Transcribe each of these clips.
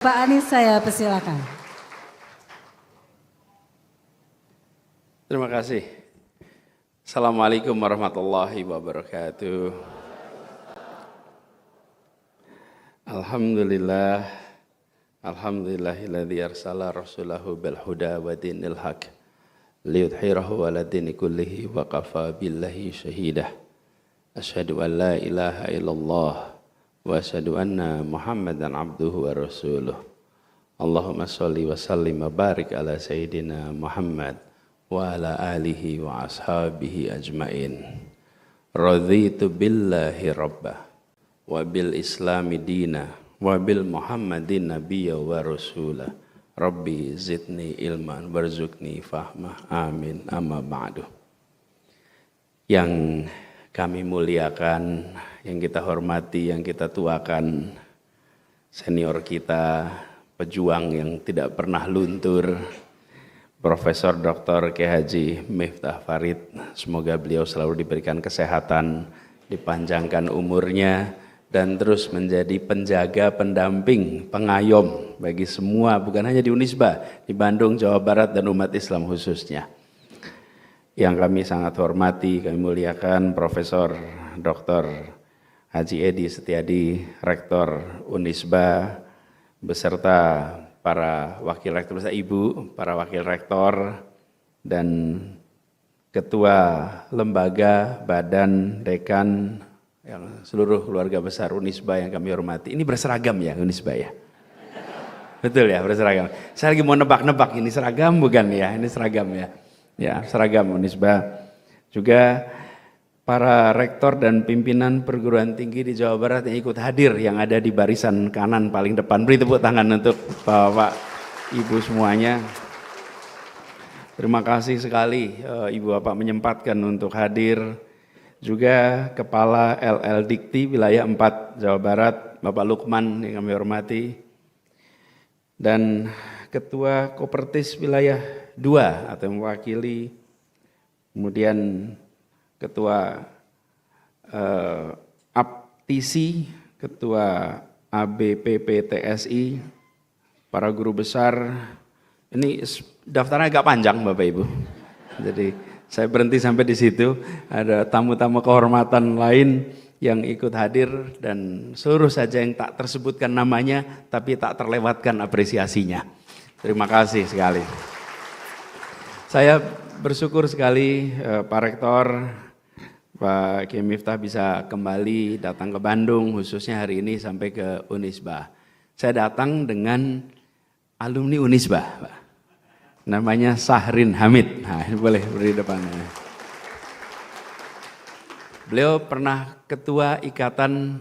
Pak Anies, saya persilakan. Terima kasih. Assalamualaikum warahmatullahi wabarakatuh. Alhamdulillah, alhamdulillahilladzi arsala rasulahu bil huda wa dinil haq liyudhhirahu ala dini kullihi wa kafa billahi syahidah. Asyhadu an la ilaha illallah wa asyhadu anna Muhammadan abduhu wa rasuluh. Allahumma sholli wa sallim wa barik ala sayyidina Muhammad wa ala alihi wa ashabihi ajmain. Raditu billahi rabbah wa bil islami dina wa bil muhammadin nabiyya wa rasulah. Rabbi zidni ilman warzuqni fahmah. Amin. Amma ba'du. Yang kami muliakan, yang kita hormati, yang kita tuakan, senior kita, pejuang yang tidak pernah luntur, Profesor Dr. Kiai Haji Miftah Farid, semoga beliau selalu diberikan kesehatan, dipanjangkan umurnya, dan terus menjadi penjaga, pendamping, pengayom bagi semua, bukan hanya di Unisba, di Bandung, Jawa Barat, dan umat Islam khususnya. Yang kami sangat hormati, kami muliakan Profesor Dr. Haji Edi Setiadi, Rektor Unisba, beserta para wakil rektor, ibu, para wakil rektor, dan ketua lembaga, badan, dekan, yang seluruh keluarga besar Unisba yang kami hormati. Ini berseragam ya Unisba ya? Betul ya, berseragam. Saya lagi mau nebak-nebak, ini seragam bukan ya? Ini seragam ya? Ya, seragam Unisba. Juga para rektor dan pimpinan perguruan tinggi di Jawa Barat yang ikut hadir, yang ada di barisan kanan paling depan. Beri tepuk tangan untuk Bapak, Ibu semuanya. Terima kasih sekali Ibu Bapak menyempatkan untuk hadir. Juga Kepala LL Dikti Wilayah 4 Jawa Barat, Bapak Lukman yang kami hormati. Dan Ketua Kopertis Wilayah 2 atau mewakili, kemudian Ketua APTISI, Ketua ABPPTSI, para guru besar. Ini daftarnya agak panjang Bapak Ibu. Jadi saya berhenti sampai di situ. Ada tamu-tamu kehormatan lain yang ikut hadir dan seluruh saja yang tak tersebutkan namanya tapi tak terlewatkan apresiasinya. Terima kasih sekali. Saya bersyukur sekali Pak Rektor, Pak Kiai Miftah bisa kembali datang ke Bandung, khususnya hari ini sampai ke Unisba. Saya datang dengan alumni Unisba, Pak. Namanya Sahrin Hamid. Nah, ini boleh beri depannya. Beliau pernah ketua ikatan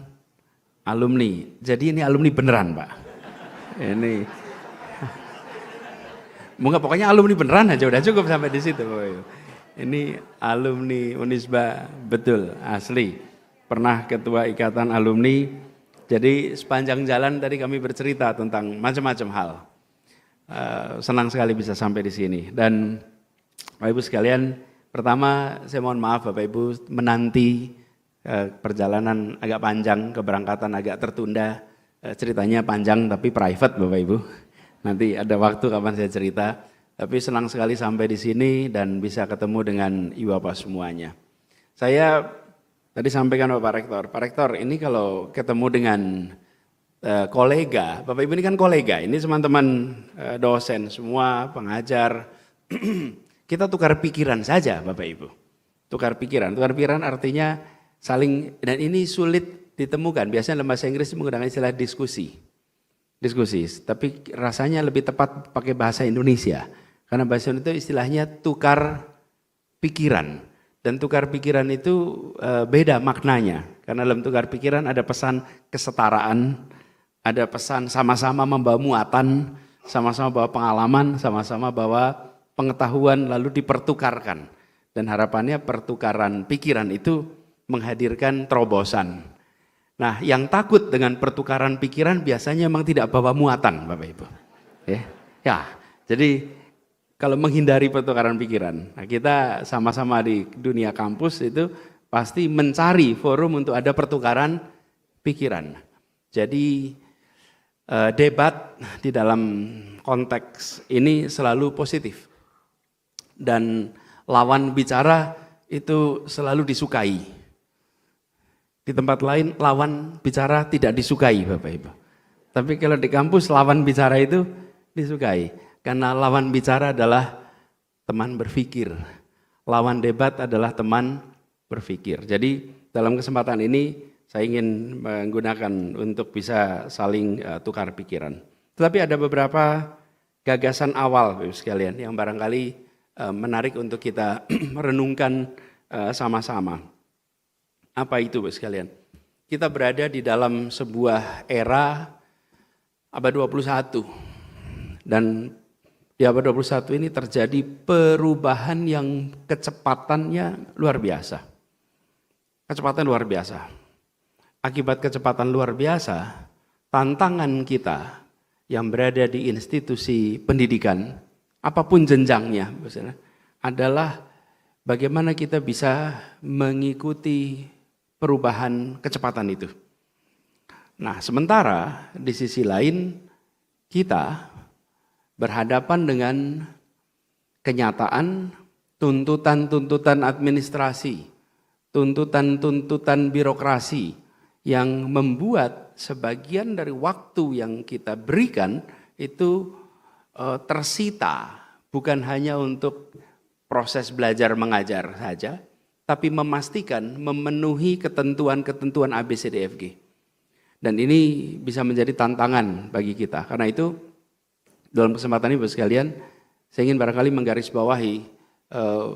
alumni. Jadi ini alumni beneran, Pak. Ini enggak, pokoknya alumni beneran aja udah cukup sampai di situ, Pak. Ini alumni Unisba betul, asli. Pernah ketua ikatan alumni. Jadi sepanjang jalan tadi kami bercerita tentang macam-macam hal. Senang sekali bisa sampai di sini. Dan Bapak Ibu sekalian, pertama saya mohon maaf Bapak Ibu menanti perjalanan agak panjang, keberangkatan agak tertunda. Ceritanya panjang tapi private Bapak Ibu. Nanti ada waktu kapan saya cerita. Tapi senang sekali sampai di sini dan bisa ketemu dengan Ibu Bapak semuanya. Saya tadi sampaikan Bapak Rektor, Pak Rektor ini kalau ketemu dengan kolega, Bapak Ibu ini kan kolega, ini teman-teman dosen semua, pengajar, kita tukar pikiran saja Bapak Ibu. Tukar pikiran artinya saling, dan ini sulit ditemukan, biasanya dalam bahasa Inggris menggunakan istilah diskusi, tapi rasanya lebih tepat pakai bahasa Indonesia. Karena bahasa Indonesia itu istilahnya tukar pikiran. Dan tukar pikiran itu beda maknanya. Karena dalam tukar pikiran ada pesan kesetaraan, ada pesan sama-sama membawa muatan, sama-sama bawa pengalaman, sama-sama bawa pengetahuan lalu dipertukarkan. Dan harapannya pertukaran pikiran itu menghadirkan terobosan. Nah, yang takut dengan pertukaran pikiran biasanya memang tidak bawa muatan, Bapak Ibu. Ya, jadi kalau menghindari pertukaran pikiran, nah kita sama-sama di dunia kampus itu pasti mencari forum untuk ada pertukaran pikiran. Jadi debat di dalam konteks ini selalu positif. Dan lawan bicara itu selalu disukai. Di tempat lain lawan bicara tidak disukai Bapak Ibu. Tapi kalau di kampus lawan bicara itu disukai. Karena lawan bicara adalah teman berpikir. Lawan debat adalah teman berpikir. Jadi dalam kesempatan ini saya ingin menggunakan untuk bisa saling tukar pikiran. Tetapi ada beberapa gagasan awal Bapak Ibu sekalian yang barangkali menarik untuk kita renungkan sama-sama. Apa itu Bapak sekalian? Kita berada di dalam sebuah era abad 21. Dan di abad 21 ini terjadi perubahan yang kecepatannya luar biasa. Kecepatan luar biasa. Akibat kecepatan luar biasa, tantangan kita yang berada di institusi pendidikan, apapun jenjangnya, adalah bagaimana kita bisa mengikuti perubahan kecepatan itu. Nah, sementara di sisi lain kita berhadapan dengan kenyataan tuntutan-tuntutan administrasi, tuntutan-tuntutan birokrasi yang membuat sebagian dari waktu yang kita berikan itu tersita bukan hanya untuk proses belajar mengajar saja, tapi memastikan memenuhi ketentuan-ketentuan ABCDFG. Dan ini bisa menjadi tantangan bagi kita. Karena itu dalam kesempatan ini Bapak sekalian, saya ingin barangkali menggarisbawahi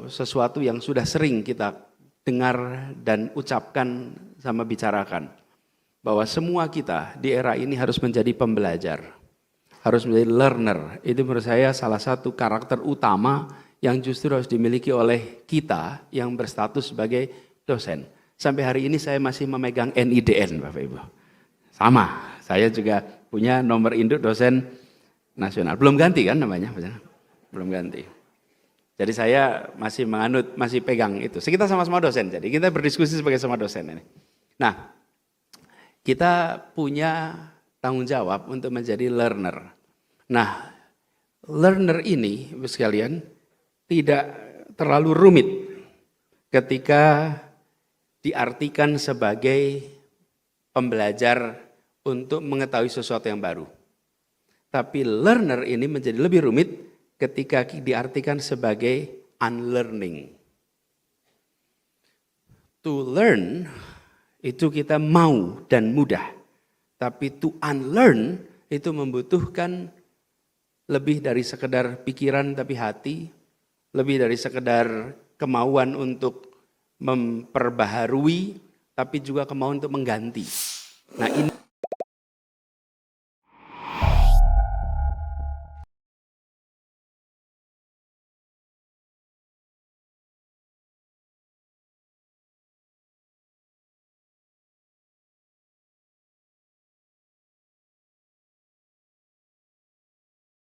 sesuatu yang sudah sering kita dengar dan ucapkan sama bicarakan. Bahwa semua kita di era ini harus menjadi pembelajar. Harus menjadi learner. Itu menurut saya salah satu karakter utama yang justru harus dimiliki oleh kita yang berstatus sebagai dosen. Sampai hari ini saya masih memegang NIDN Bapak Ibu. Sama, saya juga punya nomor induk dosen nasional. Belum ganti kan namanya? Belum ganti. Jadi saya masih pegang itu. Kita sama-sama dosen, jadi kita berdiskusi sebagai sama dosen ini. Nah, kita punya tanggung jawab untuk menjadi learner. Nah, learner ini, Bapak sekalian, tidak terlalu rumit ketika diartikan sebagai pembelajar untuk mengetahui sesuatu yang baru. Tapi learner ini menjadi lebih rumit ketika diartikan sebagai unlearning. To learn itu kita mau dan mudah. Tapi to unlearn itu membutuhkan lebih dari sekedar pikiran tapi hati, lebih dari sekedar kemauan untuk memperbaharui, tapi juga kemauan untuk mengganti. Nah ini